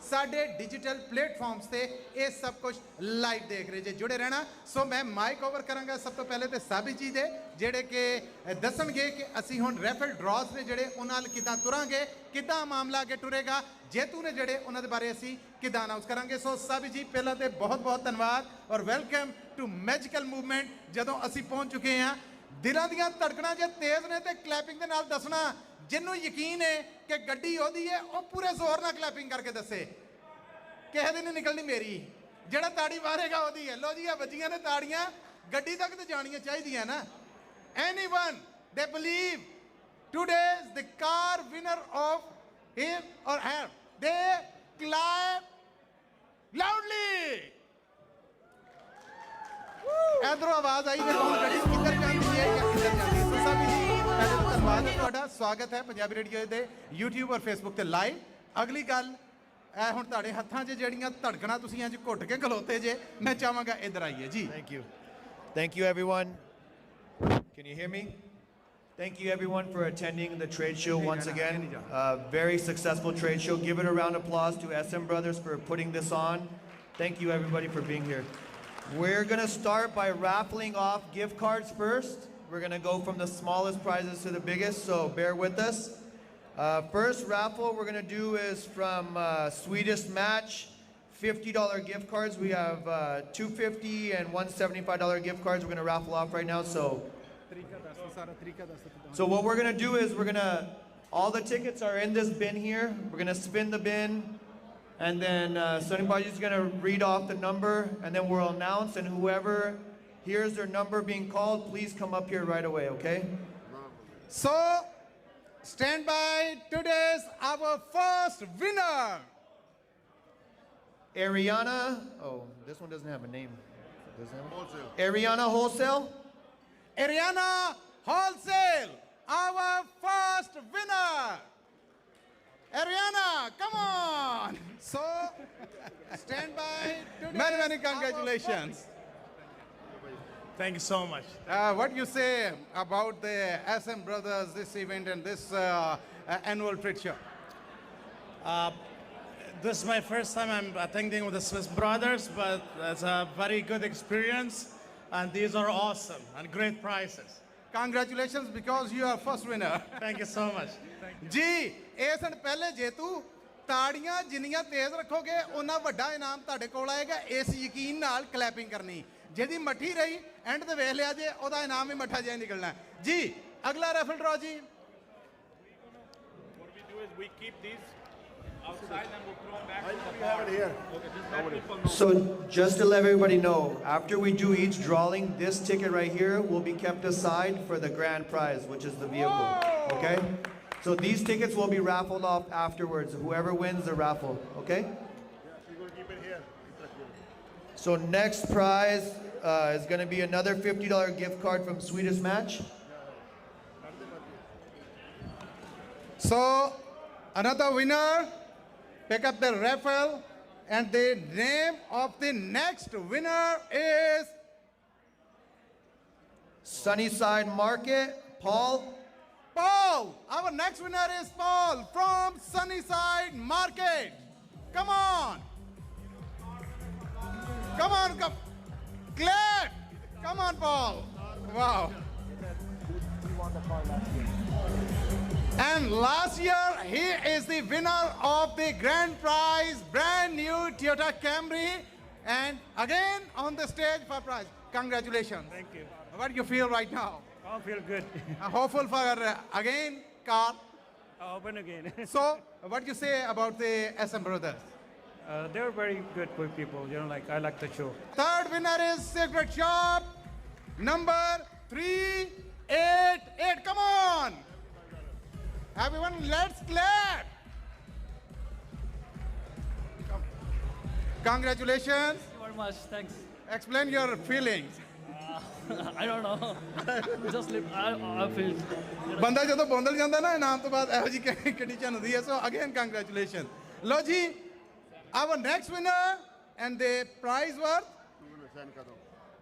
साडे digital platforms ते ये सब कुछ लाइव देख रहे जे जुड़े रहना। सो मैं माइक ओवर करांगा सब तो पहले तो साबी जी दे जेड़े के दसणगे कि असी हुण रैफल ड्रॉज ने जेड़े उन्हां नाल किदां तुरांगे, किदां मामला अगे टुरेगा, जेतू ने जेड़े उन्हां दे बारे असी किदां अनाउंस करांगे। सो साबी जी पहला तो बहुत बहुत धन्यवाद और वेलकम टू मैजिकल मूवमेंट। जदों असी पहुंच चुके हैं दिलों दियां धड़कनां जे तेज ने ते क्लैपिंग दे नाल दसना जिन्हों यकीन है कि गड्डी ओदी है वह पूरे जोर नाल क्लैपिंग करके दसे, किसी दिन नहीं निकलनी मेरी, जेड़ा ताड़ी मारेगा ओदी है। लो जी आ बजियां ने ताड़ियां, गड्डी तक तो जानियां चाहिए ना। Anyone they believe today is the car winner of him और हर, दे क्लैप लाउडली। इधरों आवाज आई देखो गड्डी किधर जाती है या किधर जाती है। तो सभी जी पहले तो धन्यवाद है तुहाडा, स्वागत है पंजाबी रेडियो दे यूट्यूब और फेसबुक ते लाइव। अगली गल ए हुण तुहाडे हत्थां 'च जेहड़ियां धड़कणां तुसीं अज घुट के खलोते जे, मैं चाहांगा इधर आइए जी। Thank you everyone. Can you hear me? Thank you everyone for attending the trade show once again. Very successful trade show. Give it a round of applause to SM Brothers for putting this on. Thank you everybody for being here. We're gonna start by raffling off gift cards first. We're gonna go from the smallest prizes to the biggest, so bear with us. First raffle we're gonna do is from Sweetest Match, $50 gift cards. We have $250 and $175 gift cards we're gonna raffle off right now. So what we're gonna do is all the tickets are in this bin here. We're gonna spin the bin. And then somebody's going to read off the number, and then we'll announce, and whoever hears their number being called, please come up here right away, okay? So, stand by. Today's our first winner. Ariana, oh, this one doesn't have a name. Wholesale. Ariana Wholesale? Ariana Wholesale, our first winner. Ariana, come on! So, stand by. Many congratulations. Thank you so much. What you say about the SM Brothers, this event and this annual trade show? This is my first time I'm attending with the Swiss Brothers, but it's a very good experience, and these are awesome and great prizes. Congratulations because you are first winner. Thank you so much. जी इस पहले जेतू ताड़ियां जिन्नियां तेज रखोगे उन्ना वड्डा इनाम तुहाडे कोल आएगा। इस यकीन नाल क्लैपिंग करनी, जेदी मट्ठी रही एंड ते वेख लिया जे ओदा इनाम भी मट्ठा जिहा निकलना जी। अगला रैफल ड्रॉ जी। What we do is we keep these outside and we'll throw them back to the car. Okay, just let people know. So just to let everybody know, after we do each drawing, this ticket right here will be kept aside for the grand prize, which is the vehicle, okay? So these tickets will be raffled off afterwards, whoever wins the raffle, okay? You're going to keep it here. So next prize is going to be another $50 gift card from Sweetest Match. So another winner, pick up the raffle, and the name of the next winner is Sunnyside Market, Paul. Paul. Our next winner is Paul from Sunnyside Market. Come on. Come on, come. Clap. Come on, Paul. Wow. And last year, he is the winner of the grand prize, brand new Toyota Camry. And again, on the stage for prize. Congratulations. Thank you. What do you feel right now? I feel good. Hopeful for again car. Open again. So, what do you say about the SM Brothers? They're very good people. You know, like I like the show. Third winner is Secret Shop, number 388. Come on. Everyone, let's clap. Congratulations. Thank you very much. Thanks. Explain your feelings. I don't know. Just live. I feel. बंदा जो तो बोंदल जाता ना नाम तो बाद ऐसी condition होती है. So again, congratulations. Low ji, our next winner and the prize worth.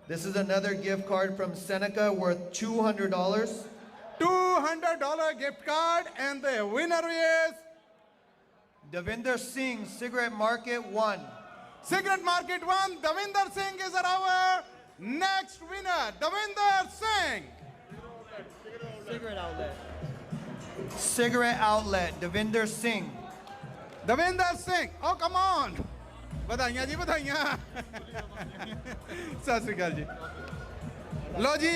This is another gift card from Seneca worth $200. $200 gift card, and the winner is Davinder Singh, Cigarette Market 1. Cigarette Market 1, Davinder Singh is our next winner. Davinder Singh. Cigarette outlet. Cigarette Outlet, Davinder Singh. Davinder Singh. Oh, come on. ਵਧਾਈਆਂ ਜੀ ਵਧਾਈਆਂ ਸਤਿ ਸ੍ਰੀ ਅਕਾਲ ਜੀ ਲੋ ਜੀ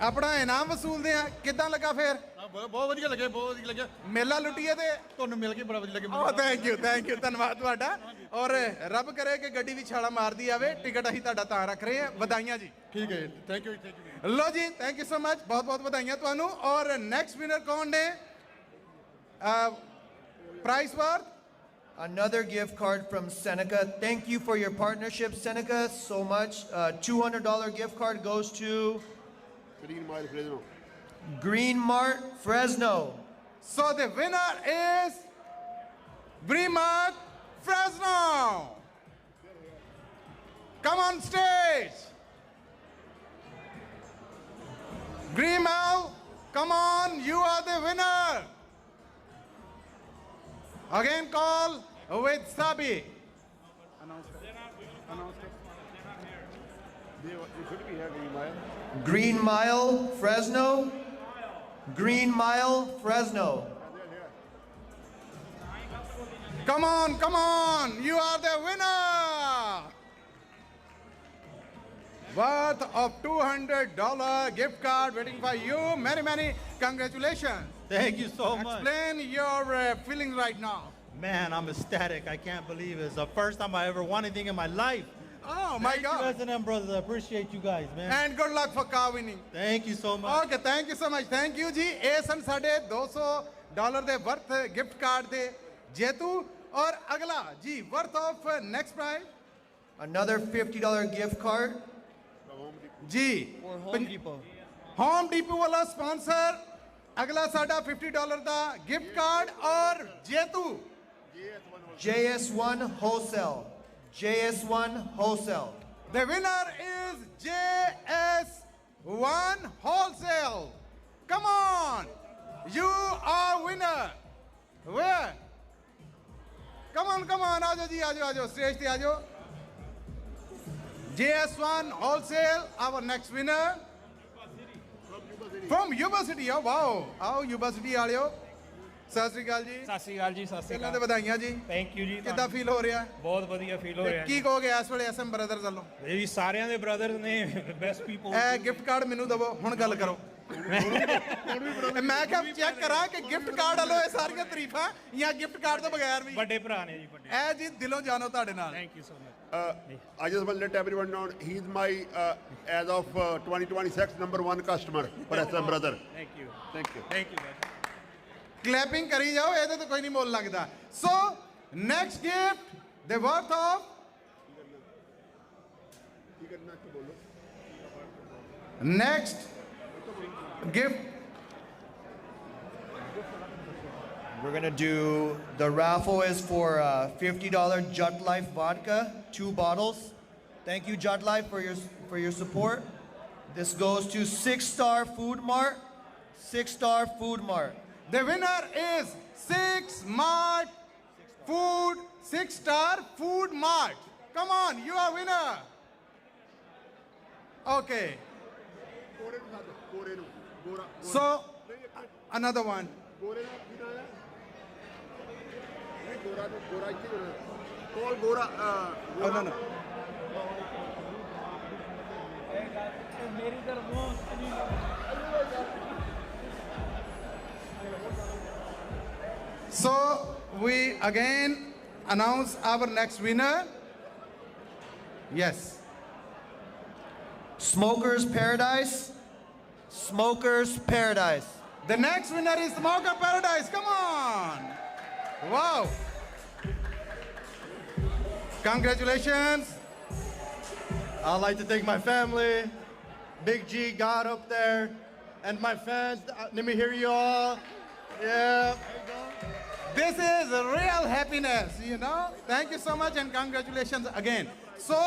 ਆਪਣਾ ਇਨਾਮ ਵਸੂਲਦੇ ਆ ਕਿੱਦਾਂ ਲੱਗਾ ਫੇਰ ਬਹੁਤ ਵਧੀਆ ਲੱਗਿਆ ਬਹੁਤ ਵਧੀਆ ਲੱਗਿਆ ਮੇਲਾ ਲੁੱਟੀਏ ਤੇ ਤੁਹਾਨੂੰ ਮਿਲ ਕੇ ਬੜਾ ਵਧੀਆ ਲੱਗਿਆ ਓ ਥੈਂਕ ਯੂ ਧੰਨਵਾਦ ਤੁਹਾਡਾ ਔਰ ਰੱਬ ਕਰੇ ਕਿ ਗੱਡੀ ਵੀ ਛਾਲਾ ਮਾਰਦੀ ਆਵੇ ਟਿਕਟ ਅਸੀਂ ਤੁਹਾਡਾ ਤਾਂ ਰੱਖ ਰਹੇ ਹਾਂ ਵਧਾਈਆਂ ਜੀ ਠੀਕ ਹੈ ਥੈਂਕ ਯੂ ਲੋ ਜੀ ਥੈਂਕ ਯੂ ਸੋ ਮਚ ਬਹੁਤ ਬਹੁਤ ਵਧਾਈਆਂ ਤੁਹਾਨੂੰ ਔਰ ਨੈਕਸਟ ਵਿਨਰ ਕੌਣ ਨੇ price worth Another gift card from Seneca. Thank you for your partnership, Seneca, so much. $200 gift card goes to Green Mart Fresno. So the winner is Green Mart Fresno. Come on stage. Green Mart, come on, you are the winner. Again call with Sabi. Green Mile, Fresno. Green Mile, Fresno. Come on, you are the winner. Worth of $200 gift card waiting for you. Many congratulations. Thank you so much. Explain your feelings right now. Man, I'm ecstatic. I can't believe it. It's the first time I ever won anything in my life. Oh my Thank God. you, S&M brothers. I appreciate you guys, man. And good luck for car winning. Thank you so much. Okay, thank you so much. Thank you जी. ये सन साढ़े $200 दे worth gift card दे जेतु और अगला जी worth of next prize. Another $50 gift card. Ji. Or Home Depot. Home Depot वाला sponsor. अगला साढ़ा $50 दा gift card और जेतु. JS1 Wholesale. JS1 Wholesale. The winner is JS1 Wholesale. Come on. You are winner. Where? Come on. Aajo ji, aajo. Stage te aajo. JS1 Wholesale, our next winner. From Yuba City. Oh, wow. Aao Yuba City ਆਲਿਓ Sat Sri ਅਕਾਲ ਜੀ ਸਤਿ ਸ਼੍ਰੀ ਅਕਾਲ ਜੀ ਸਤਿ ਸ਼੍ਰੀ ਪਹਿਲਾਂ ਤੇ ਅਕਾਲ ਵਧਾਈਆਂ ਜੀ thank you ਜੀ ਕਿੱਦਾਂ ਫੀਲ ਹੋ ਰਿਹਾ ਬਹੁਤ ਵਧੀਆ ਫੀਲ ਹੋ ਰਿਹਾ ਕੀ ਕਹੋਗੇ ਇਸ ਵੇਲੇ ਐਸਐਮ ਬ੍ਰਦਰਜ਼ ਵੱਲੋਂ ਇਹ ਵੀ ਸਾਰਿਆਂ ਦੇ ਬ੍ਰਦਰ ਨੇ ਬੈਸਟ ਪੀਪਲ ਇਹ ਗਿਫਟ ਕਾਰਡ ਮੈਨੂੰ ਦਵੋ ਹੁਣ ਗੱਲ ਕਰੋ ਮੈਂ ਕਿਹਾ ਚੈੱਕ ਕਰਾਂ ਕਿ ਗਿਫਟ ਕਾਰਡ ਵੱਲੋਂ ਇਹ ਸਾਰੀਆਂ ਤਾਰੀਫਾਂ ਜਾਂ ਗਿਫਟ ਕਾਰਡ ਤੋਂ ਬਗੈਰ ਵੀ ਵੱਡੇ ਭਰਾ ਨੇ ਜੀ ਵੱਡੇ ਇਹ ਜੀ ਦਿਲੋਂ ਜਾਣੋ ਤੁਹਾਡੇ ਨਾਲ thank you so much I just want to let everyone know he's my, as of 2026, #1 customer for SM Brother. Thank you Thank you. Thank you clapping ਕਰੀ ਜਾਓ ਇਹਦੇ ਤੇ ਕੋਈ ਨਹੀਂ ਮੁੱਲ ਲੱਗਦਾ so next gift the worth of next gift We're gonna do, the raffle is for $50 Jut Life vodka, 2 bottles. Thank you, Jut Life, for your support. This goes to 6-Star Food Mart. 6-Star Food Mart. The winner is 6-Star Food Mart. Come on, you are winner. Okay. So another one. Oh no. So we again announce our next winner. Yes. Smokers Paradise. Smokers Paradise. The next winner is Smoker Paradise. Come on. Wow. Congratulations. I'd like to thank my family, Big G, God up there, and my fans. Let me hear you all. Yeah. This is real happiness, you know. Thank you so much and congratulations again. So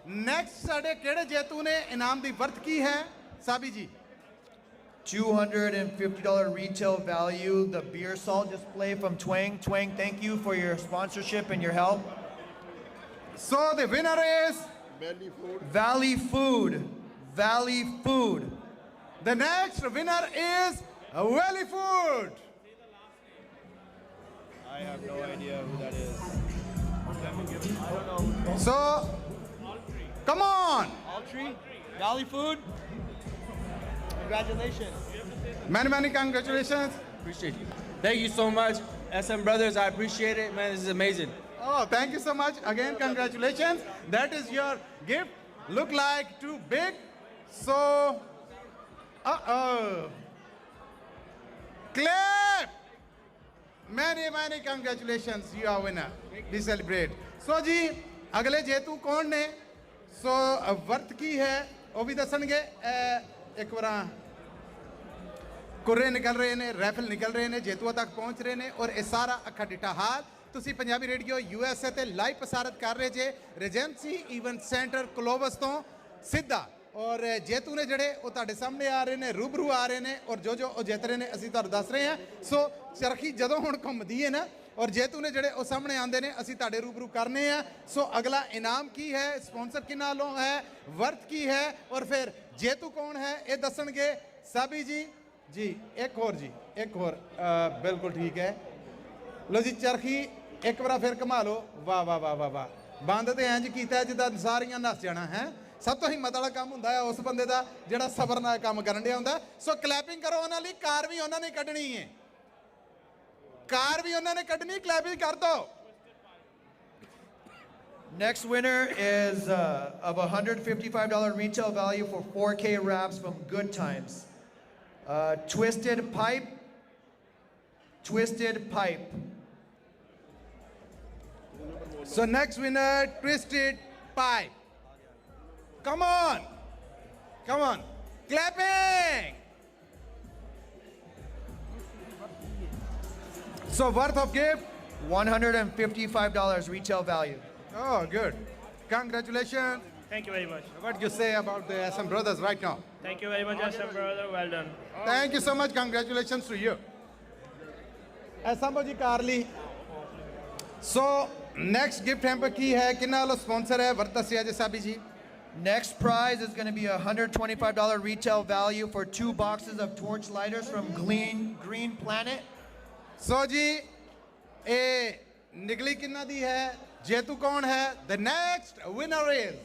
next ਸਾਡੇ ਕਿਹੜੇ ਜੇਤੂ ਨੇ ਇਨਾਮ ਦੀ ਵਰਤ ਕੀ ਹੈ ਸਾਬੀ ਜੀ $250 retail value, the beer salt display from Twang. Twang, thank you for your sponsorship and your help. So the winner is Belly food. Valley Food. Valley Food. the next winner is Valley Food. I have no idea who that is. So come on. Altry, Valley Food. Congratulations. Many congratulations. Appreciate you. Thank you so much, SM Brothers. I appreciate it, man. This is amazing. Oh, thank you so much. Again, congratulations. That is your gift. Look like too big. So, clap. Many congratulations. You are winner. We celebrate. So जी, अगले जेतू कौन ने? So worth की है? वो भी दसणगे एक बार कुर्रे निकल रहे ने, रैफल निकल रहे ने, जेतुआ तक पहुंच रहे ने और ये सारा अखा डिठा हाल ਤੁਸੀਂ ਪੰਜਾਬੀ ਰੇਡੀਓ USA ਤੇ ਲਾਈਵ ਪ੍ਰਸਾਰਿਤ ਕਰ ਰਹੇ ਜੇ ਰੀਜੈਂਸੀ ਇਵੈਂਟ ਸੈਂਟਰ ਕਲੋਵਸ ਤੋਂ ਸਿੱਧਾ ਔਰ ਜੇਤੂ ਨੇ ਜਿਹੜੇ ਉਹ ਤੁਹਾਡੇ ਸਾਹਮਣੇ ਆ ਰਹੇ ਨੇ ਰੂਬਰੂ ਆ ਰਹੇ ਨੇ ਔਰ ਜੋ ਉਹ ਜਿੱਤ ਰਹੇ ਨੇ ਅਸੀਂ ਤੁਹਾਨੂੰ ਦੱਸ ਰਹੇ ਹਾਂ ਸੋ ਚਰਖੀ ਜਦੋਂ ਹੁਣ ਘੁੰਮਦੀ ਹੈ ਨਾ ਔਰ ਜੇਤੂ ਨੇ ਜਿਹੜੇ ਉਹ ਸਾਹਮਣੇ ਆਉਂਦੇ ਨੇ ਅਸੀਂ ਤੁਹਾਡੇ ਰੂਬਰੂ ਕਰਨੇ ਆ ਸੋ ਅਗਲਾ ਇਨਾਮ ਕੀ ਹੈ ਸਪਾਂਸਰ ਕਿਹਨਾਂ ਵੱਲੋਂ ਹੈ ਵਰਤ ਕੀ ਹੈ ਔਰ ਫਿਰ ਜੇਤੂ ਕੌਣ ਹੈ ਇਹ ਦੱਸਣਗੇ ਸਾਬੀ ਜੀ ਜੀ ਇੱਕ ਹੋਰ ਬਿਲਕੁਲ ਠੀਕ ਹੈ ਲੋ ਜੀ ਚਰਖੀ ਇੱਕ ਵਾਰ ਫਿਰ ਘੁਮਾ ਲਓ ਵਾਹ ਬੰਦ ਤੇ ਇੰਜ ਕੀਤਾ ਜਿੱਦਾਂ ਸਾਰੀਆਂ ਨੱਸ ਜਾਣਾ ਹੈ ਸਭ ਤੋਂ ਹਿੰਮਤ ਵਾਲਾ ਕੰਮ ਹੁੰਦਾ ਹੈ ਉਸ ਬੰਦੇ ਦਾ ਜਿਹੜਾ ਸਬਰ ਨਾਲ ਕੰਮ ਕਰਨ ਡਿਆ ਹੁੰਦਾ ਸੋ ਕਲੈਪਿੰਗ ਕਰੋ ਉਹਨਾਂ ਲਈ ਕਾਰ ਵੀ ਉਹਨਾਂ ਨੇ ਕੱਢਣੀ ਹੈ ਕਲੈਪਿੰਗ ਕਰ ਦੋ Next winner is of $155 retail value for 4K wraps from Good Times. Twisted Pipe. So next winner, Twisted Pipe. Come on, clapping. So worth of gift? $155 retail value. Oh, good. Congratulations. Thank you very much. What do you say about the SM Brothers right now? Thank you very much, SM brother. Well done. Thank you so much. Congratulations to you. SM ji Carly. So next gift hamper की है किन्ना वाला sponsor है वर्त दसिया जी साबी जी Next prize is going to be a $125 retail value for 2 boxes of torch lighters from Green Planet. So जी ए निकली किन्ना दी है जेतू कौन है the next winner is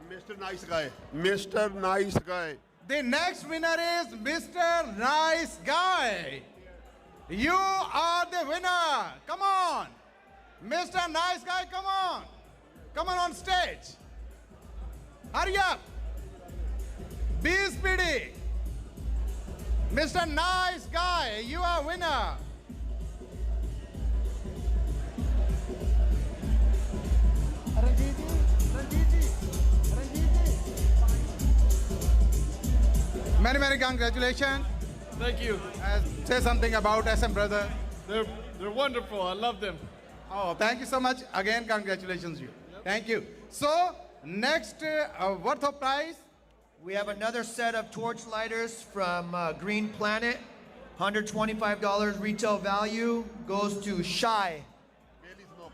Mr. Nice Guy. the next winner is Mr. Nice Guy. You are the winner. Come on, Mr. Nice Guy. Come on stage. Hurry up. Be speedy. Mr. Nice Guy, you are winner. Many congratulations. Thank you. Say something about SM Brother. They're wonderful. I love them. Oh, thank you so much. Again, congratulations you. Thank you. So, next worth of prize? We have another set of torch lighters from Green Planet. $125 retail value goes to Shy.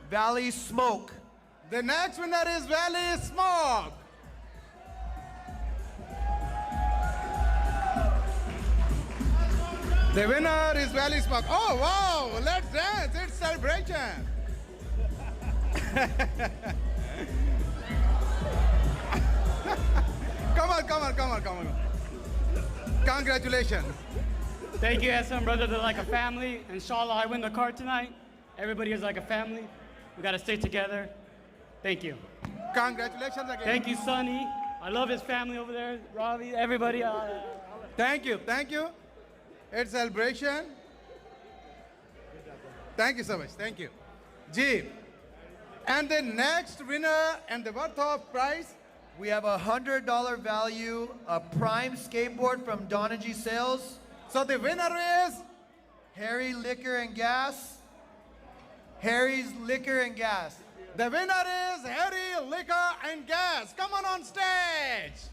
Valley Smoke. The next winner is Valley Smoke. The winner is Valley Smoke. Oh, wow. Let's dance. It's celebration. Come on. Congratulations. Thank you, SM brother. They're like a family. Inshallah, I win the car tonight. Everybody is like a family. We got to stay together. Thank you. Congratulations again. Thank you, Sonny. I love his family over there. Ravi, everybody. Thank you. It's celebration. Thank you so much. Thank you. Ji. And the next winner and the worth of prize? We have a $100 value, a Prime skateboard from Donagy Sales. So the winner is? Harry's Liquor and Gas. The winner is Harry Liquor and Gas. Come on stage.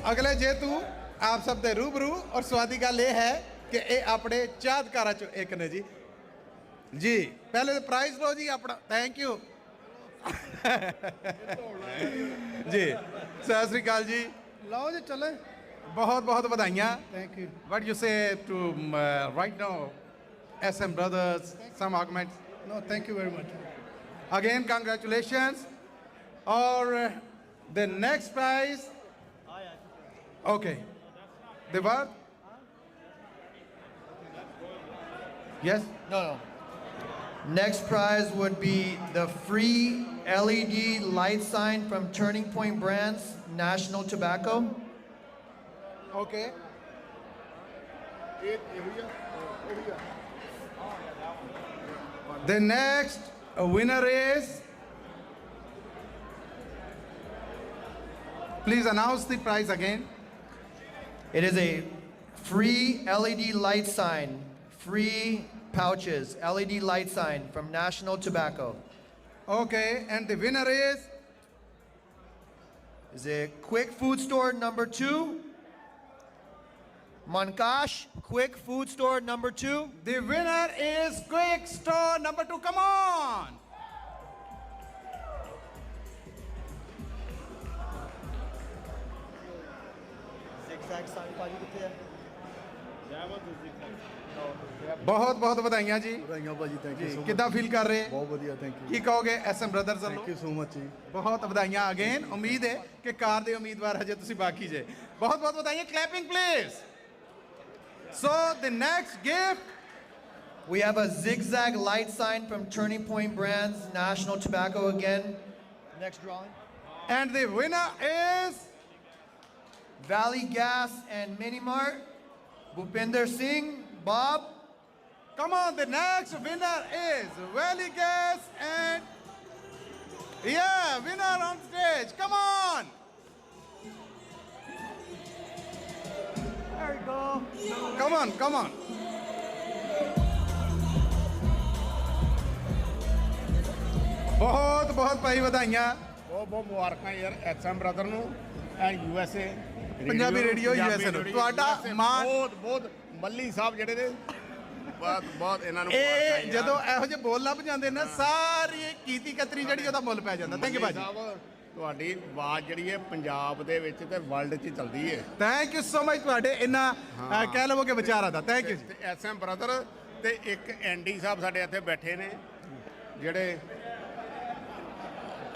अगले जेतू आप सब दे रूबरू और स्वादी गल ये है कि ये अपने चाहतकारा चो एक ने जी जी पहले तो प्राइज लो जी अपना थैंक यू जी सत श्री अकाल जी लाओ जी चले बहुत बहुत बधाइयाँ thank you what you say to right now SM Brothers some arguments no thank you very much again congratulations or the next prize okay the what yes No. Next prize would be the free LED light sign from Turning Point Brands, National Tobacco. okay the next winner is please announce the prize again It is a free LED light sign, free pouches, LED light sign from National Tobacco. okay and the winner Is it Quick Food Store number 2? Mankash, Quick Food Store number 2. the winner is Quick Store number 2 come on Zigzag sign बहुत बहुत बधाइयाँ जी ਵਧਾਈਆਂ ਭਾਜੀ thank ਜੀ you so ਕਿੱਦਾਂ feel ਕਰ ਰਹੇ ਬਹੁਤ ਵਧੀਆ ਥੈਂਕ ਯੂ ਕੀ ਕਹੋਗੇ SM Brothers ਵੱਲੋਂ ਥੈਂਕ ਯੂ ਸੋ ਮਚ ਜੀ ਬਹੁਤ ਵਧਾਈਆਂ ਅਗੇਨ ਉਮੀਦ ਹੈ ਕਿ ਕਾਰ ਦੇ ਉਮੀਦਵਾਰ ਹਜੇ ਤੁਸੀਂ ਬਾਕੀ ਜੇ ਬਹੁਤ ਬਹੁਤ ਵਧਾਈਆਂ clapping please so the next gift We have a zigzag light sign from Turning Point Brands, National Tobacco again. Next drawing. And the winner is Valley Gas and Mini Mart. Bhupinder Singh, Bob. come on the next winner is Valley Gas and yeah winner on stage come on There we go. come on come on ਬਹੁਤ ਬਹੁਤ ਭਾਈ ਵਧਾਈਆਂ ਬਹੁਤ ਬਹੁਤ ਮੁਬਾਰਕਾਂ ਯਾਰ SM brother ਨੂੰ and USA Punjabi radio USA ਨੂੰ ਤੁਹਾਡਾ ਮਾਣ ਬਹੁਤ ਬਹੁਤ ਮੱਲੀ ਸਾਹਿਬ ਜਿਹੜੇ ਨੇ ਬਹੁਤ ਬਹੁਤ ਇਹਨਾਂ ਨੂੰ ਇਹ ਜਦੋਂ ਇਹੋ ਜਿਹੇ ਬੋਲ ਲੱਭ ਜਾਂਦੇ ਨਾ ਸਾਰੀ ਕੀਤੀ ਕਤਰੀ ਜਿਹੜੀ ਉਹਦਾ ਮੁੱਲ ਪੈ ਜਾਂਦਾ ਥੈਂਕ ਯੂ ਭਾਜੀ ਸਾਹਿਬ ਤੁਹਾਡੀ ਆਵਾਜ਼ ਜਿਹੜੀ ਹੈ ਪੰਜਾਬ ਦੇ ਵਿੱਚ ਤੇ ਵਰਲਡ 'ਚ ਚੱਲਦੀ ਹੈ ਥੈਂਕ ਯੂ ਸੋ ਮਚ ਤੁਹਾਡੇ ਇੰਨਾ ਕਹਿ ਲਵੋ ਕਿ ਵਿਚਾਰਾ ਦਾ ਥੈਂਕ ਯੂ ਤੇ SM ਬ੍ਰਦਰ ਤੇ ਇੱਕ ਐਂਡੀ ਸਾਹਿਬ ਸਾਡੇ ਇੱਥੇ ਬੈਠੇ ਨੇ ਜਿਹੜੇ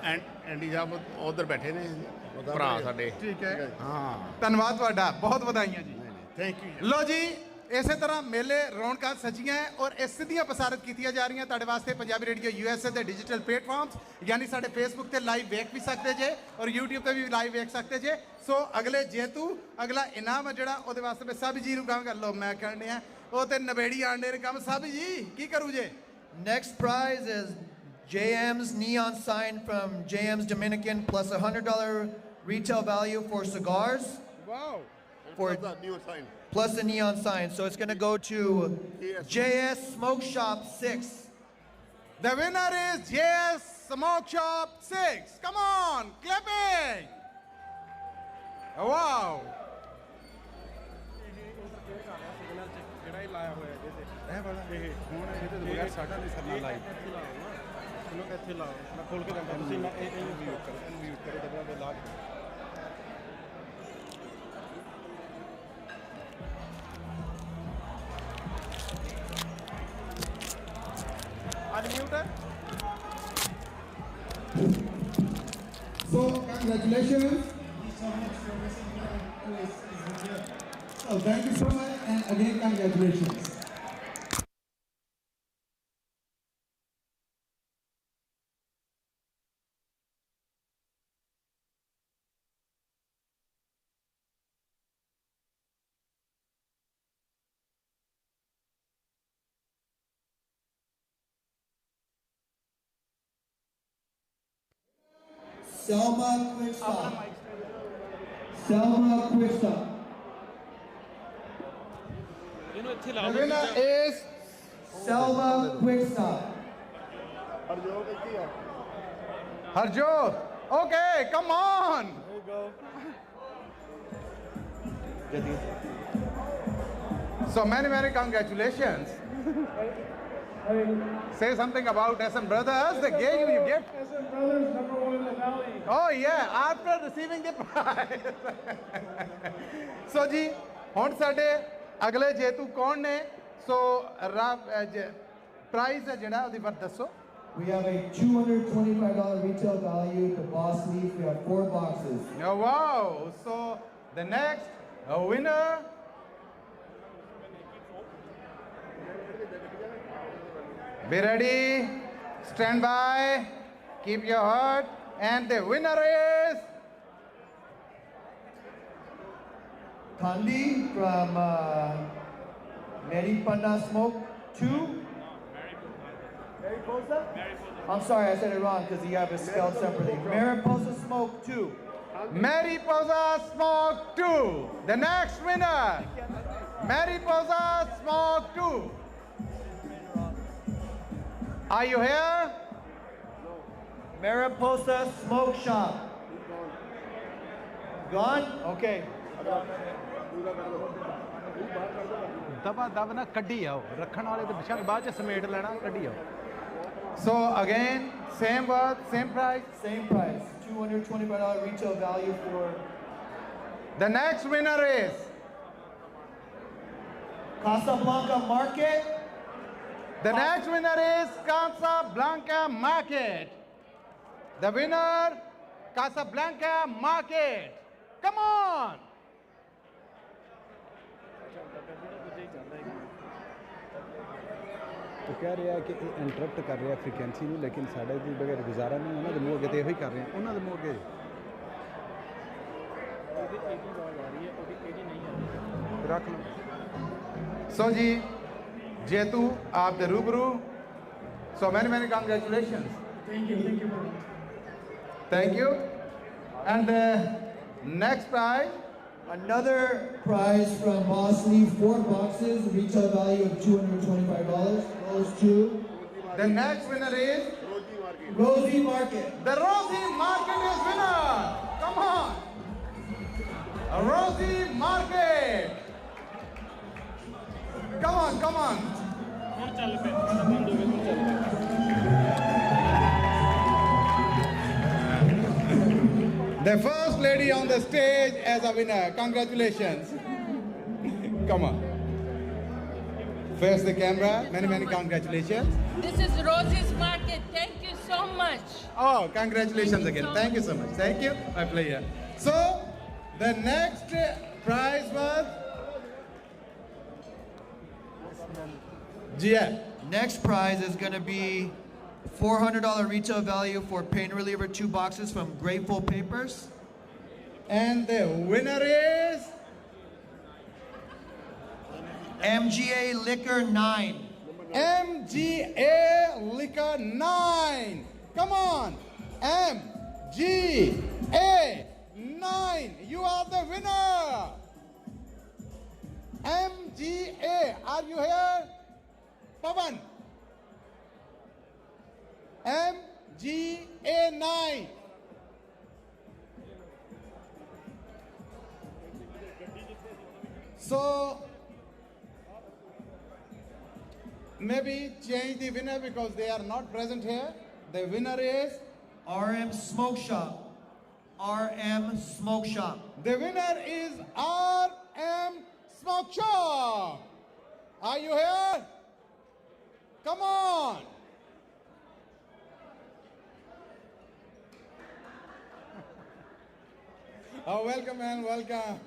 ਐਂਡੀ ਸਾਹਿਬ ਉਧਰ ਬੈਠੇ ਨੇ ਭਰਾ ਸਾਡੇ ਠੀਕ ਹੈ ਹਾਂ ਧੰਨਵਾਦ ਤੁਹਾਡਾ ਬਹੁਤ ਵਧਾਈਆਂ ਜੀ ਥੈਂਕ ਯੂ ਲੋ ਜੀ ਇਸੇ ਤਰ੍ਹਾਂ ਮੇਲੇ ਰੌਣਕਾਂ ਸਜੀਆਂ ਹੈ ਔਰ ਇਹ ਸਿੱਧੀਆਂ ਪ੍ਰਸਾਰਿਤ ਕੀਤੀਆਂ ਜਾ ਰਹੀਆਂ ਤੁਹਾਡੇ ਵਾਸਤੇ ਪੰਜਾਬੀ ਰੇਡੀਓ USA ਦੇ ਡਿਜੀਟਲ ਪਲੇਟਫਾਰਮਸ ਯਾਨੀ ਸਾਡੇ ਫੇਸਬੁੱਕ ਤੇ ਲਾਈਵ ਵੇਖ ਵੀ ਸਕਦੇ ਜੇ ਔਰ YouTube ਤੇ ਵੀ ਲਾਈਵ ਵੇਖ ਸਕਦੇ ਜੇ ਸੋ ਅਗਲੇ ਜੇਤੂ ਅਗਲਾ ਇਨਾਮ ਹੈ ਜਿਹੜਾ ਉਹਦੇ ਵਾਸਤੇ ਮੈਂ ਸਭ ਜੀ ਨੂੰ ਕਹਾਂਗਾ ਲੋ ਮੈਂ ਕਹਿਣੇ ਆ ਉਹ ਤੇ ਨਵੇੜੀ ਆਂਡੇ ਨੇ ਕੰਮ ਸਭ ਜੀ ਕੀ ਕਰੂ ਜੇ Next prize is JM's neon sign from JM's Dominican plus $100 retail value for cigars. Wow For that new sign. plus a neon sign. So it's going to go to JS Smoke Shop 6. The winner is JS Smoke Shop 6. Come on, clapping. Wow. ਜਿਹੜਾ ਹੀ ਲਾਇਆ ਹੋਇਆ ਇਹਦੇ ਇਹ ਵਾਲਾ ਇਹ ਹੁਣ ਇਹਦੇ ਤੋਂ ਬਗੈਰ ਸਾਡਾ ਨਹੀਂ ਸਰਨਾ ਲਾਈਵ ਇਹਨੂੰ ਇੱਥੇ ਲਾਓ ਮੈਂ ਖੋਲ ਕੇ ਦਿੰਦਾ ਤੁਸੀਂ ਮੈਂ ਇਹ ਵੀਊ ਕਰੋ ਇਹਨੂੰ ਵੀਊ ਕਰੋ ਦਬਾ ਦੇ ਲਾ ਕੇ Unmute. So, congratulations. So, thank you so much, and again, congratulations. Selma Quickstop. Selma Quickstop. The winner is Selma Quickstop. Harjot. Okay, come on. There you go. So many congratulations. Say something about SM Brothers. They gave you gift. SM Brothers, #1 in the valley. Oh yeah, after receiving the prize. So ji, ਹੁਣ ਸਾਡੇ ਅਗਲੇ ਜੇਤੂ ਕੌਣ ਨੇ? So prize ਹੈ ਜਿਹੜਾ ਉਹਦੀ ਵਰਤ ਦੱਸੋ. We have a $225 retail value to Boss Leaf. We have 4 boxes. Oh, wow. So the next winner. Be ready. Stand by. Keep your heart. And the winner is Kandi from Mariposa Smoke 2. Mariposa? I'm sorry, I said it wrong because you have it spelled separately. Mariposa Smoke 2. Mariposa Smoke 2. The next winner. Mariposa Smoke 2. Are you here? Mariposa Smoke Shop. Gone? Okay. ਦਬਾ ਦਬ ਨਾ ਕੱਢੀ ਆਓ ਰੱਖਣ ਵਾਲੇ ਤੇ ਬਿਸ਼ੱਕ ਬਾਅਦ ਚ ਸਮੇਟ ਲੈਣਾ ਕੱਢੀ ਆਓ. So again, same word, same price. Same price. $225 retail value for. The next winner is Casablanca Market. The next winner is Casablanca Market. The winner, Casablanca Market. Come on. ਉਹ ਕਹਿ ਰਿਹਾ ਕਿ ਇਹ ਇੰਟਰਪਟ ਕਰ ਰਿਹਾ ਫ੍ਰੀਕੁਐਂਸੀ ਨੂੰ ਲੇਕਿਨ ਸਾਡੇ ਦੀ ਬਗੈਰ ਗੁਜ਼ਾਰਾ ਨਹੀਂ ਉਹਨਾਂ ਦੇ ਮੂੰਹ ਅੱਗੇ ਤੇ ਇਹੋ ਹੀ ਕਰ ਰਹੇ ਆ ਉਹਨਾਂ ਦੇ ਮੂੰਹ ਅੱਗੇ ਰੱਖ ਲਓ. So ji, Jetu, aap the rubru. So many congratulations. Thank you very much. Thank you. And the next prize. Another prize from Boss Leaf, 4 boxes, retail value of $225. Goes to The next winner is Rosie Market. the Rosie Market is winner. Come on. Rosie Market. Come on, come on. The first lady on the stage as a winner. Congratulations. Come on. Face the camera. Many congratulations. This is Rosie's Market. Thank you so much. Oh, congratulations again. Thank you so much. Thank you, my player. So, the next prize was... Yeah. Next prize is going to be $400 retail value for pain reliever 2 boxes from Grateful Papers. And the winner is MGA Liquor 9. MGA Liquor 9. Come on. MGA 9. You are the winner. MGA. Are you here? Pavan. MGA 9. So, maybe change the winner because they are not present here. The winner is RM Smoke Shop. RM Smoke Shop. The winner is RM Smoke Shop. Are you here? Come on. Oh, welcome, man. Welcome.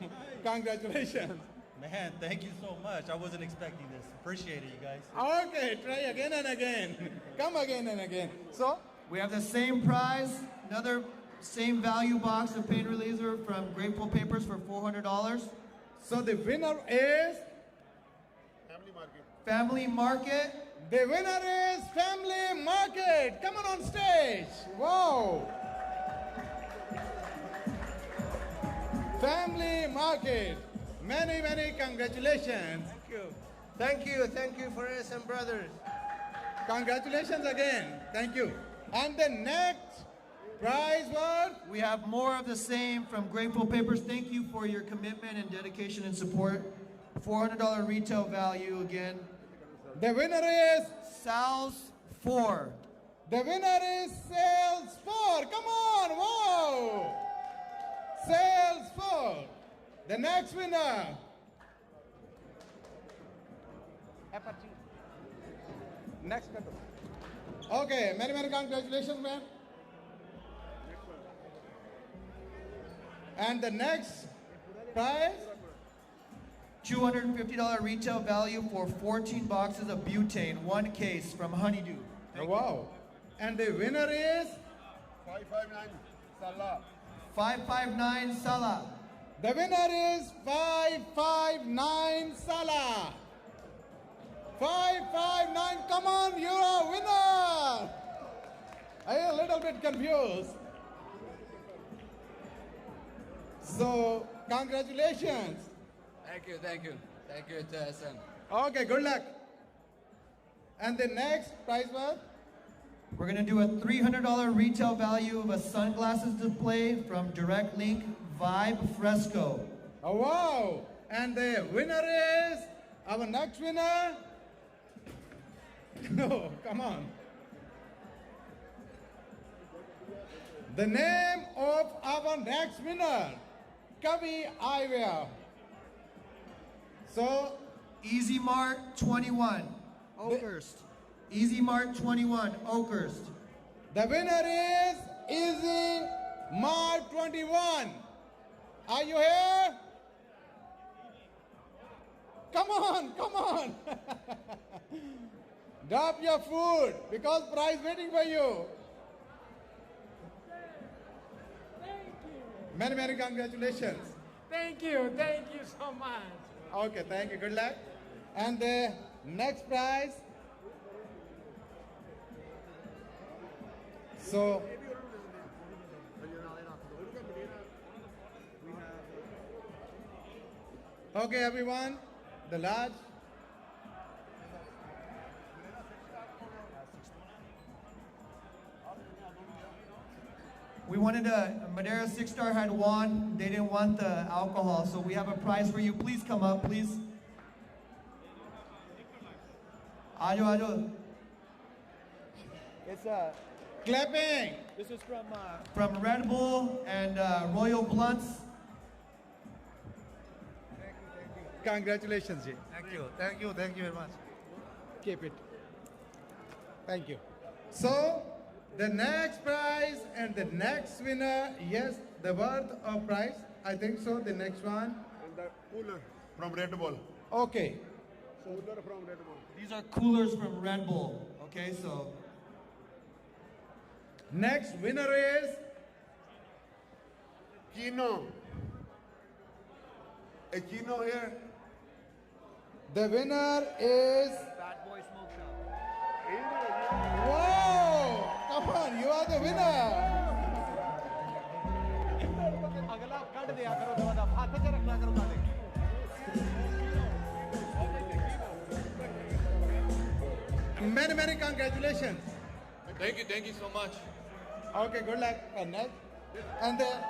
Congratulations. Man, thank you so much. I wasn't expecting this. Appreciate it, you guys. Okay, try again and again. Come again and again. So, we have the same prize, another same value box of pain reliever from Grateful Papers for $400. So the winner is Family Market. The winner is Family Market. Come on stage. Wow. Family Market. Many congratulations. Thank you for SM Brothers. Congratulations again. Thank you. And the next Prize worth. We have more of the same from Grateful Papers. Thank you for your commitment and dedication and support. $400 retail value again. The winner is Sal's 4. The winner is Sales 4. Come on, wow! Sales 4. The next winner. Next. Okay, many, many congratulations, man. And the next prize? $250 retail value for 14 boxes of butane, 1 case from Honeydew. Wow. And the winner is? 559 Salah. 559 Salah. The winner is 559 Salah. 559, come on, you're a winner. I'm a little bit confused. So, congratulations. Thank you, thank you. Thank you to SM. Okay, good luck. And the next prize was? We're gonna do a $300 retail value of a sunglasses display from Direct Link Vibe Fresco. Oh, wow. And the winner is? Our next winner? No, come on. The name of our next winner, Kavi Eyewear. So, Easy Mart 21, Oakhurst. Easy Mart 21, Oakhurst. The winner is Easy Mart 21. Are you here? Come on, come on. Drop your food because prize waiting for you. Many, many congratulations. Thank you so much. Okay, thank you, good luck. And the next prize. So, okay everyone, the large. We wanted Madeira 6-Star had won. They didn't want the alcohol, so we have a prize for you. Please come up, please. Ajo, ajo. It's clapping. This is from Red Bull and Royal Blunts. Congratulations, Ji. Thank you very much. Keep it. Thank you. So, the next prize and the next winner, yes, the worth of prize, I think so, the next one. And the cooler from Red Bull. Okay. Cooler from Red Bull. These are coolers from Red Bull. Okay, so. Next winner is? Chino. A Chino here. The winner is? Bad Boy Smoke Shop. Wow! Come on, you are the winner. Many, many congratulations. Thank you so much. Okay, good luck. And next. And then.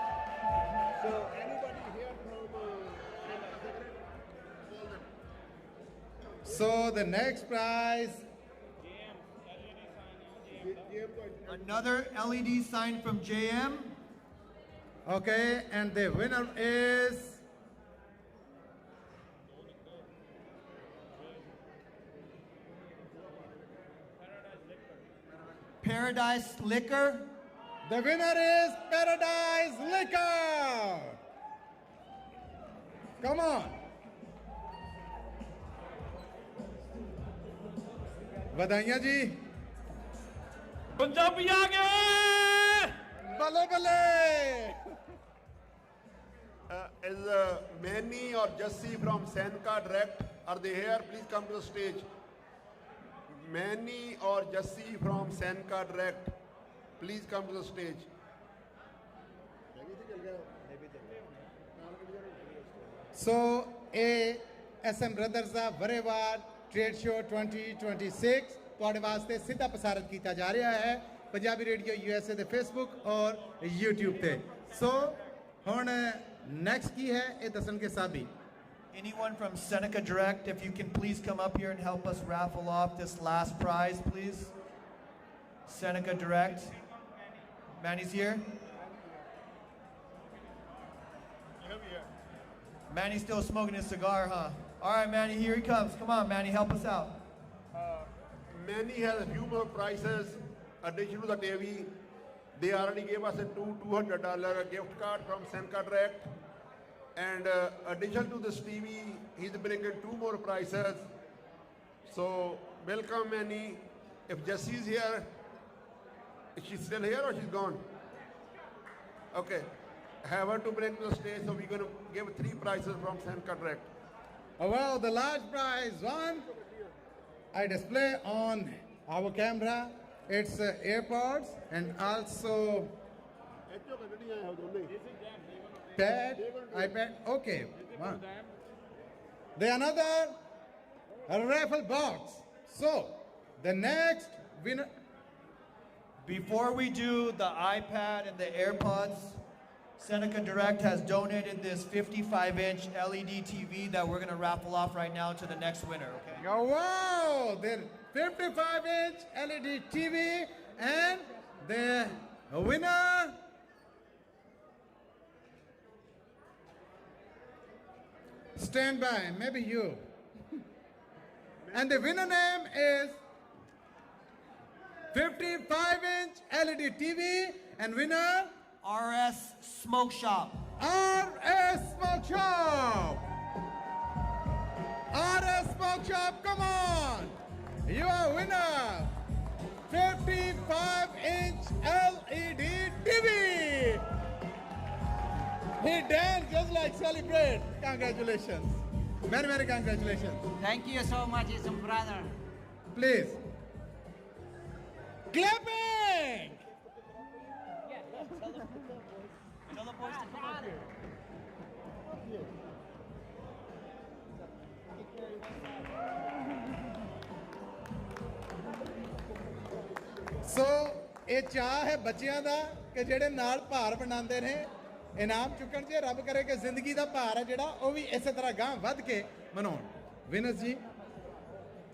So anybody here from So the next prize. Another LED sign from JM. Okay, and the winner is? Paradise Liquor. The winner is Paradise Liquor. Come on. बधाइयाँ जी. पंजाबी आ गए. Bale bale. Is Manny or Jesse from Senka Direct? Are they here? Please come to the stage. Manny or Jesse from Senka Direct, please come to the stage. So, SM Brothers the ਵਰੇਵਾਰ trade show 2026 ਤੁਹਾਡੇ ਵਾਸਤੇ ਸਿੱਧਾ ਪ੍ਰਸਾਰਿਤ ਕੀਤਾ ਜਾ ਰਿਹਾ ਹੈ Punjabi radio USA ਦੇ Facebook ਔਰ YouTube ਤੇ। ਸੋ ਹੁਣ ਨੈਕਸਟ ਕੀ ਹੈ ਇਹ ਦੱਸਣਗੇ ਸਾਬੀ। Anyone from Seneca Direct, if you can please come up here and help us raffle off this last prize, please. Seneca Direct. Manny's here. Manny's still smoking his cigar, huh? All right, Manny, here he comes. Come on, Manny, help us out. Manny has a few more prices addition to the TV. They already gave us a $200 gift card from Seneca Direct. And addition to this TV, he's bringing 2 more prizes. So welcome, Manny. If Jessie's here, is she still here or she's gone? Okay, have her to bring to the stage. So we're going to give 3 prizes from Seneca Direct. Oh, well, the large prize one I display on our camera. It's AirPods and also iPad. Okay. Wow. The another raffle box. So the next winner. Before we do the iPad and the AirPods, Seneca Direct has donated this 55-inch LED TV that we're going to raffle off right now to the next winner, okay? Oh, wow! The 55-inch LED TV and the winner stand by, maybe you. And the winner name is 55-inch LED TV and winner RS Smoke Shop. RS Smoke Shop. RS Smoke Shop, come on. You are winner. 55-inch LED TV. He danced just like celebrate. Congratulations. Very, very congratulations. Thank you so much, it's a brother. Please. Clapping! Tell the boys to come up here. So, ਇਹ ਚਾਹ ਹੈ ਬੱਚਿਆਂ ਦਾ ਕਿ ਜਿਹੜੇ ਨਾਲ ਭਾਰ ਬਣਾਉਂਦੇ ਨੇ ਇਨਾਮ ਚੁੱਕਣ 'ਚ ਰੱਬ ਕਰੇ ਕਿ ਜ਼ਿੰਦਗੀ ਦਾ ਭਾਰ ਹੈ ਜਿਹੜਾ ਉਹ ਵੀ ਇਸੇ ਤਰ੍ਹਾਂ ਗਾਂ ਵੱਧ ਕੇ ਮਨਾਉਣ ਵਿਨਰਸ ਜੀ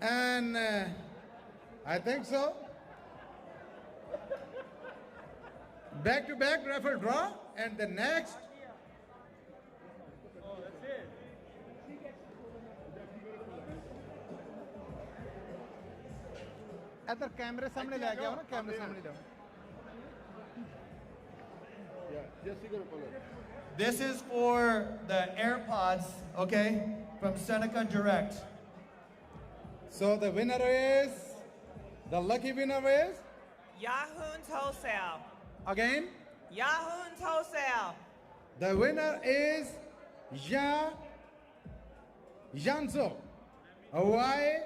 and I think so. Back to back raffle draw and the next. Oh, that's it. इधर कैमरे सामने ले आओ ना कैमरे सामने ले आओ. This is for the AirPods, okay, from Seneca Direct. So the winner is, the lucky winner is Yahoo's Wholesale. again. Yahoo's Wholesale. The winner is Janzo. Why?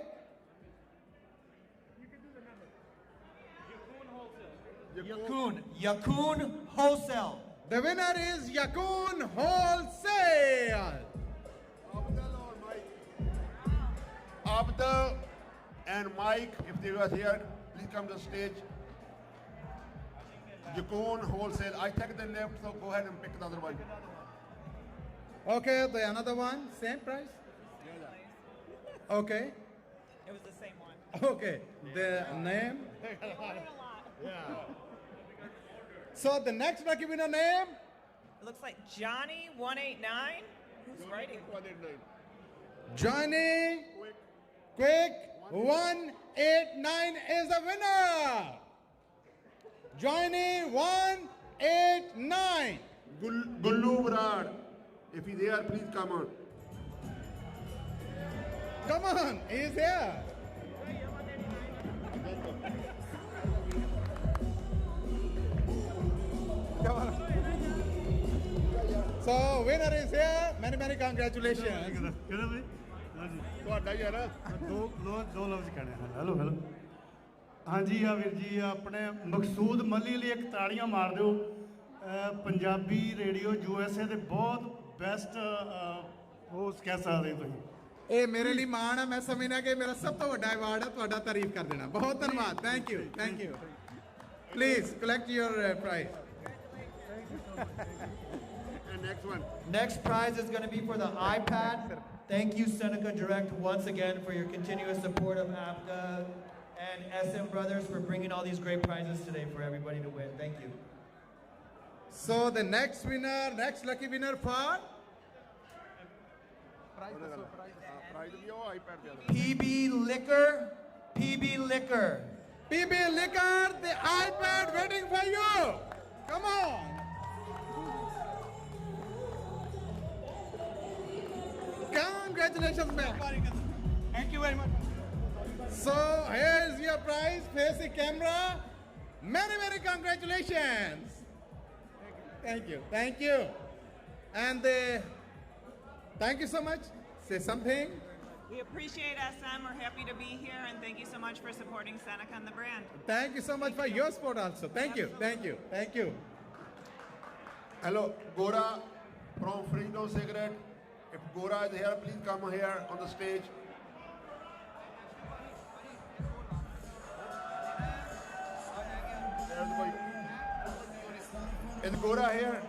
Yakun Wholesale. The winner is Yakun Wholesale. Abdul and Mike, if they were here, please come to the stage. Yakun Wholesale. I take the left, so go ahead and pick the other one. Okay, the another one, same price? Okay. It was the same one. Okay, the name? Yeah. So the next lucky winner name? It looks like Johnny189. Who's writing? 189. Johnny Quick 189 is the winner. Johnny 189. Gullu Brad, if he's there, please come on. Come on, he's here. So winner is here. Many, many congratulations. ਤੁਹਾਡਾ ਯਾਰ ਦੋ ਲਫ਼ਜ਼ ਕਹਿਣੇ ਹਨ. Hello hello ਹਾਂਜੀ ਆ ਵੀਰ ਜੀ ਆਪਣੇ ਮਕਸੂਦ ਮੱਲੀ ਲਈ ਇੱਕ ਤਾੜੀਆਂ ਮਾਰ ਦਿਓ. ਪੰਜਾਬੀ ਰੇਡੀਓ USA ਦੇ ਬਹੁਤ ਬੈਸਟ ਹੋਸਟ ਕਹਿ ਸਕਦੇ ਤੁਸੀਂ. ਇਹ ਮੇਰੇ ਲਈ ਮਾਣ ਹੈ. ਮੈਂ ਸਮਝਦਾ ਕਿ ਮੇਰਾ ਸਭ ਤੋਂ ਵੱਡਾ ਅਵਾਰਡ ਹੈ. ਤੁਹਾਡਾ ਤਾਰੀਫ ਕਰ ਦੇਣਾ. ਬਹੁਤ ਧੰਨਵਾਦ. Thank you thank you. Please collect your prize. And next one. Next prize is going to be for the iPad. Thank you, Seneca Direct, once again for your continuous support of APCA and SM Brothers for bringing all these great prizes today for everybody to win. Thank you. So the next winner, next lucky winner for PB Liquor. PB Liquor. PB Liquor, the iPad waiting for you. Come on. Congratulations, man. Thank you very much. So here's your prize. Face the camera. Many, many congratulations. Thank you. Thank you. And thank you so much. Say something. We appreciate SM. We're happy to be here, and thank you so much for supporting Seneca and the brand. Thank you so much for your support also. Thank you. Thank you. Thank you. Hello, Gora from Freedom Cigarette. If Gora is here, please come here on the stage. Is Gora here?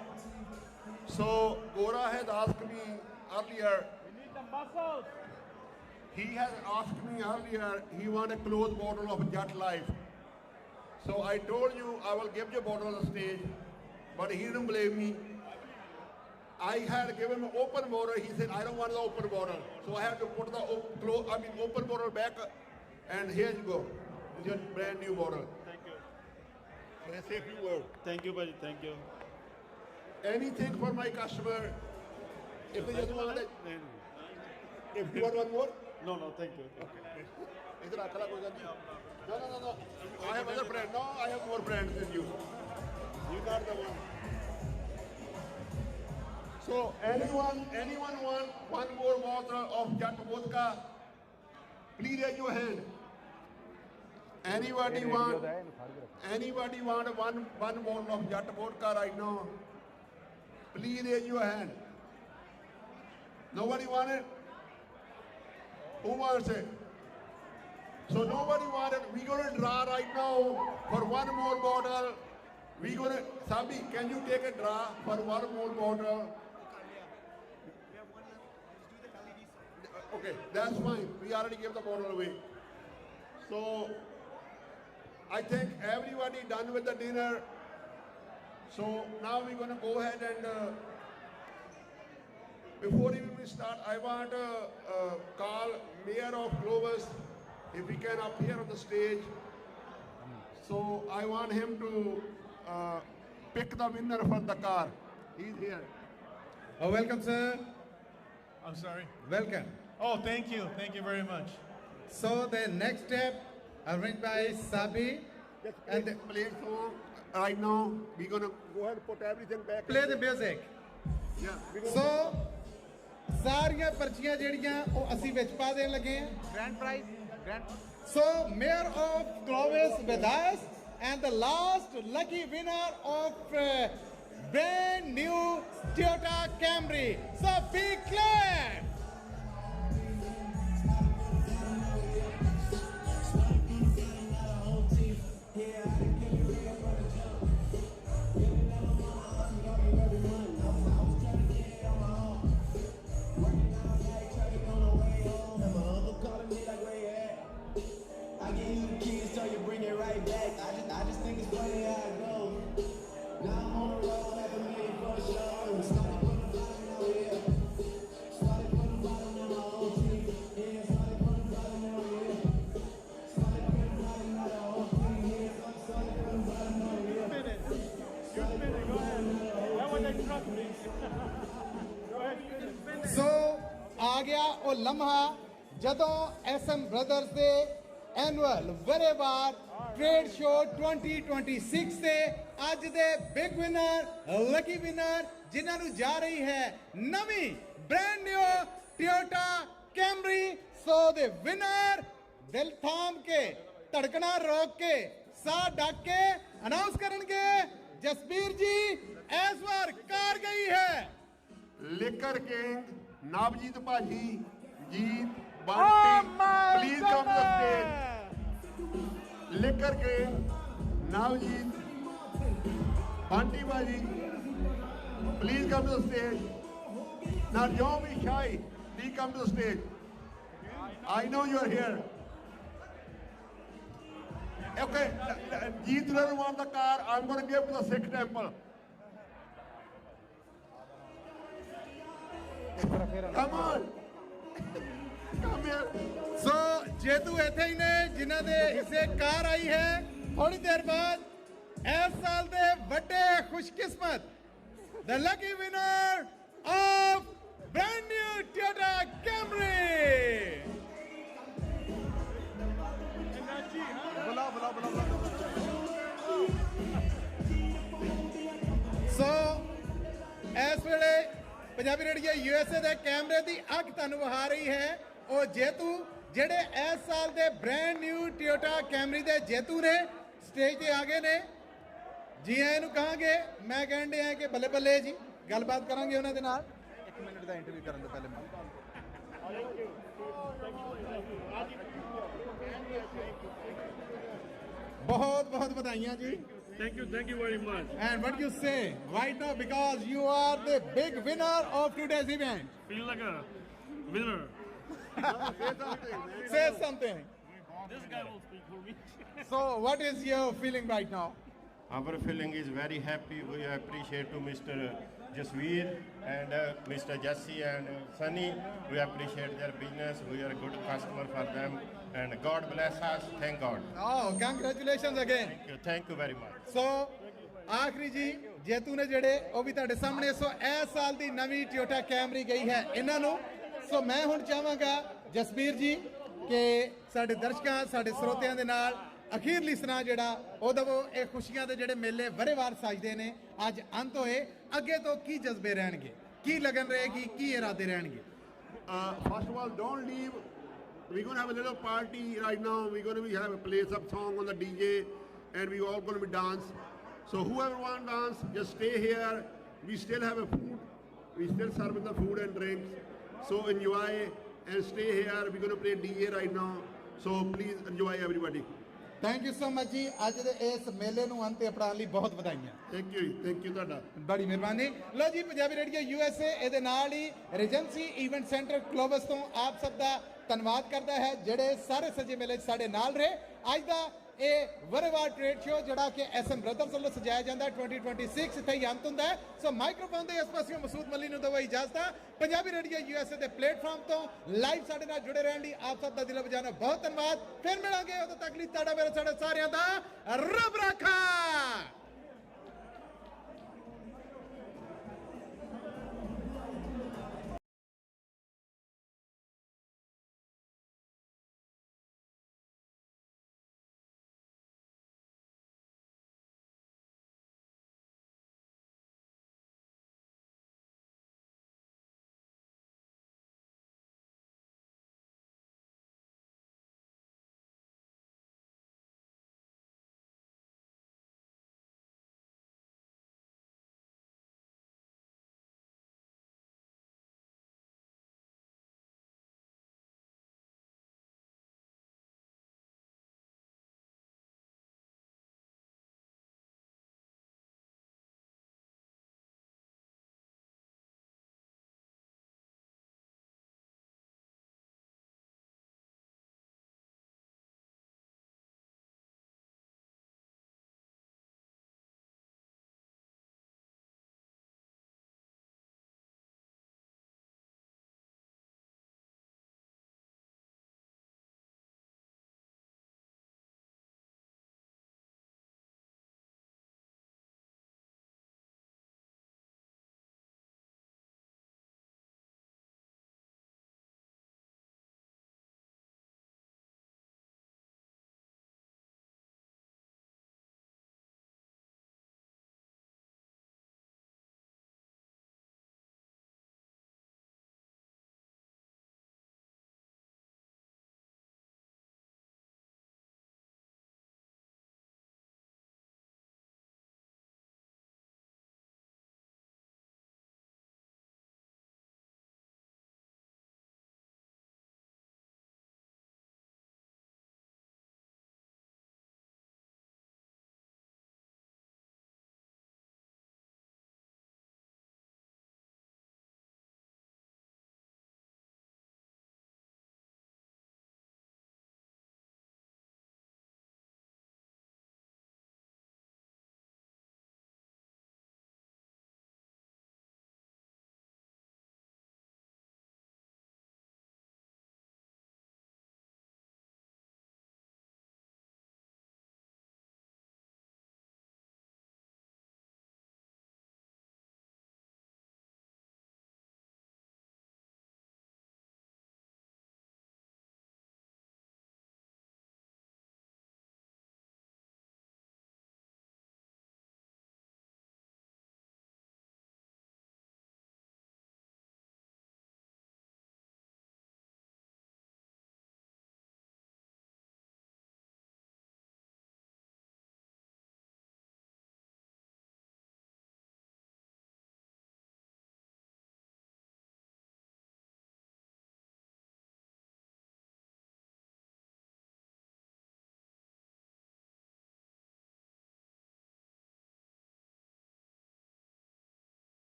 So Gora had asked me earlier. We need the muscles. He has asked me earlier, he want a closed bottle of Jet Life. So I told you I will give you a bottle on the stage, but he didn't believe me. I had given him an open bottle. He said, I don't want the open bottle. So I had to put the open bottle back, and here you go. It's your brand new bottle. Thank you. Can I say a few words? Thank you, buddy. Thank you. Anything for my customer. If they just want it. If you want one more? No, thank you. Okay. No. I have other friends. No, I have more friends than you. You got the one. So anyone want one more bottle of Jet vodka? Please raise your hand. Anybody want one bottle of Jet vodka right now? Please raise your hand. Nobody want it? Who wants it? So nobody wants it. We're going to draw right now for one more bottle. We're going to, Sabi, can you take a draw for one more bottle? Okay, that's fine. We already gave the bottle away. So I think everybody done with the dinner. So now we're going to go ahead and before even we start, I want to call Mayor of Clovis, if he can appear on the stage. So I want him to pick the winner for the car. He's here. Oh, welcome, sir. I'm sorry. Welcome. Oh, thank you. Thank you very much. So the next step, arranged by Sabi. And play song right now. We're going to go ahead and put everything back. Play the music. Yeah. So, ਸਾਰੀਆਂ ਪਰਚੀਆਂ ਜਿਹੜੀਆਂ ਉਹ ਅਸੀਂ ਵਿੱਚ ਪਾ ਦੇਣ ਲੱਗੇ ਹਾਂ Grand prize. So Mayor of Clovis with us and the last lucky winner of brand new Toyota Camry. So be clear. So ਆ ਗਿਆ ਉਹ ਲਮਹਾ ਜਦੋਂ SM Brothers ਦੇ ਐਨੂਅਲ ਵਰੇਵਾਰ ਟ੍ਰੇਡ ਸ਼ੋ 2026 ਦੇ ਅੱਜ ਦੇ ਬਿਗ ਵਿਨਰ ਲੱਕੀ ਵਿਨਰ ਜਿਨ੍ਹਾਂ ਨੂੰ ਜਾ ਰਹੀ ਹੈ ਨਵੀਂ ਬ੍ਰੈਂਡ ਨਿਊ ਟੋਯੋਟਾ ਕੈਮਰੀ ਸੋ ਦੇ ਵਿਨਰ ਦਿਲ ਥਾਮ ਕੇ ਧੜਕਣਾ ਰੋਕ ਕੇ ਸਾਹ ਡੱਕ ਕੇ ਅਨਾਉਂਸ ਕਰਨਗੇ ਜਸਬੀਰ ਜੀ ਇਸ ਵਾਰ ਕਾਰ ਗਈ ਹੈ Liquor King, Navjeet Bhaji, Jeet, Bunty, please come to the stage. Liquor King, Navjeet, Banti Baji, please come to the stage. Now don't be shy, please come to the stage. I know you are here. Okay, Jeet doesn't want the car, I'm going to give to the Sikh temple. Come on. Come here. ਸੋ ਜੇਤੂ ਇੱਥੇ ਹੀ ਨੇ ਜਿਨ੍ਹਾਂ ਦੇ ਹਿੱਸੇ ਕਾਰ ਆਈ ਹੈ ਥੋੜੀ ਦੇਰ ਬਾਅਦ ਇਸ ਸਾਲ ਦੇ ਵੱਡੇ ਖੁਸ਼ਕਿਸਮਤ the lucky winner of brand new Toyota Camry. ਸੋ ਇਸ ਵੇਲੇ ਪੰਜਾਬੀ ਰੇਡੀਓ USA ਦੇ ਕੈਮਰੇ ਦੀ ਅੱਖ ਤੁਹਾਨੂੰ ਵਿਖਾ ਰਹੀ ਹੈ ਉਹ ਜੇਤੂ ਜਿਹੜੇ ਇਸ ਸਾਲ ਦੇ ਬ੍ਰਾਂਡ ਨਿਊ ਟੋਯੋਟਾ ਕੈਮਰੀ ਦੇ ਜੇਤੂ ਨੇ ਸਟੇਜ ਤੇ ਆ ਗਏ ਨੇ ਜੀ ਆਇਆਂ ਨੂੰ ਕਹਾਂਗੇ ਮੈਂ ਕਹਿਣ ਡਿਆ ਕਿ ਬੱਲੇ ਬੱਲੇ ਜੀ ਗੱਲਬਾਤ ਕਰਾਂਗੇ ਉਹਨਾਂ ਦੇ ਨਾਲ 1 ਮਿੰਟ ਦਾ ਇੰਟਰਵਿਊ ਕਰਨ ਤੋਂ ਪਹਿਲੇ ਬਹੁਤ ਬਹੁਤ ਵਧਾਈਆਂ ਜੀ Thank you very much. And what you say right now because you are the big winner of today's event. Feel like a winner. Say something. This guy will speak for me. So what is your feeling right now? Our feeling is very happy. We appreciate to Mr. Jasveer and Mr. Jesse and Sunny. We appreciate their business. We are a good customer for them. And God bless us. Thank God. Oh, congratulations again. Thank you very much. So, ਆਖਰੀ ਜੀ ਜੇਤੂ ਨੇ ਜਿਹੜੇ ਉਹ ਵੀ ਤੁਹਾਡੇ ਸਾਹਮਣੇ ਸੋ ਇਸ ਸਾਲ ਦੀ ਨਵੀਂ ਟੋਯੋਟਾ ਕੈਮਰੀ ਗਈ ਹੈ ਇਹਨਾਂ ਨੂੰ ਸੋ ਮੈਂ ਹੁਣ ਚਾਹਾਂਗਾ ਜਸਬੀਰ ਜੀ ਕਿ ਸਾਡੇ ਦਰਸ਼ਕਾਂ ਸਾਡੇ ਸਰੋਤਿਆਂ ਦੇ ਨਾਲ ਅਖੀਰਲੀ ਸੁਣਾ ਜਿਹੜਾ ਉਹ ਦਵੋ ਇਹ ਖੁਸ਼ੀਆਂ ਦੇ ਜਿਹੜੇ ਮੇਲੇ ਵਰ੍ਹੇਵਾਰ ਸਜਦੇ ਨੇ ਅੱਜ ਅੰਤ ਹੋਏ ਅੱਗੇ ਤੋਂ ਕੀ ਜਜ਼ਬੇ ਰਹਿਣਗੇ ਕੀ ਲਗਨ ਰਹੇਗੀ ਕੀ ਇਰਾਦੇ ਰਹਿਣਗੇ First of all, don't leave. We're going to have a little party right now. We're going to have a play some song on the DJ and we're all going to be dance. So whoever wants to dance, just stay here. We still have a food. We still serving the food and drinks. So enjoy and stay here. We're going to play DJ right now. So please enjoy everybody. Thank you so much ਜੀ ਅੱਜ ਦੇ ਇਸ ਮੇਲੇ ਨੂੰ ਅੰਤ ਅਪਣਾਉਣ ਲਈ ਬਹੁਤ ਵਧਾਈਆਂ Thank you ਤੁਹਾਡਾ ਬੜੀ ਮਿਹਰਬਾਨੀ ਲੋ ਜੀ ਪੰਜਾਬੀ ਰੇਡੀਓ USA ਇਹਦੇ ਨਾਲ ਹੀ ਰੀਜੈਂਸੀ ਇਵੈਂਟ ਸੈਂਟਰ ਕਲੋਵਿਸ ਤੋਂ ਆਪ ਸਭ ਦਾ ਧੰਨਵਾਦ ਕਰਦਾ ਹੈ ਜਿਹੜੇ ਸਾਰੇ ਸੱਜੇ ਮੇਲੇ 'ਚ ਸਾਡੇ ਨਾਲ ਰਹੇ ਅੱਜ ਦਾ ਇਹ ਵਰ੍ਹੇਵਾਰ ਟ੍ਰੇਡ ਸ਼ੋ ਜਿਹੜਾ ਕਿ SM ਬ੍ਰਦਰਸ ਵੱਲੋਂ ਸਜਾਇਆ ਜਾਂਦਾ 2026 ਇੱਥੇ ਹੀ ਅੰਤ ਹੁੰਦਾ ਹੈ ਸੋ ਮਾਈਕ੍ਰੋਫੋਨ ਦੇ ਇਸ ਪਾਸਿਓਂ ਮਸੂਦ ਮੱਲੀ ਨੂੰ ਦਵਾਈ ਇਜਾਜ਼ਤ ਪੰਜਾਬੀ ਰੇਡੀਓ USA ਦੇ ਪਲੇਟਫਾਰਮ ਤੋਂ ਲਾਈਵ ਸਾਡੇ ਨਾਲ ਜੁੜੇ ਰਹਿਣ ਲਈ ਆਪ ਸਭ ਦਾ ਦਿਲੋਂ ਵਜਾਣਾ ਬਹੁਤ ਧੰਨਵਾਦ ਫਿਰ ਮਿਲਾਂਗੇ ਉਦੋਂ ਤੱਕ ਲਈ ਤੁਹਾਡਾ ਮੇਰੇ ਸਾਡੇ ਸਾਰਿਆਂ ਦਾ ਰੱਬ ਰਾਖਾ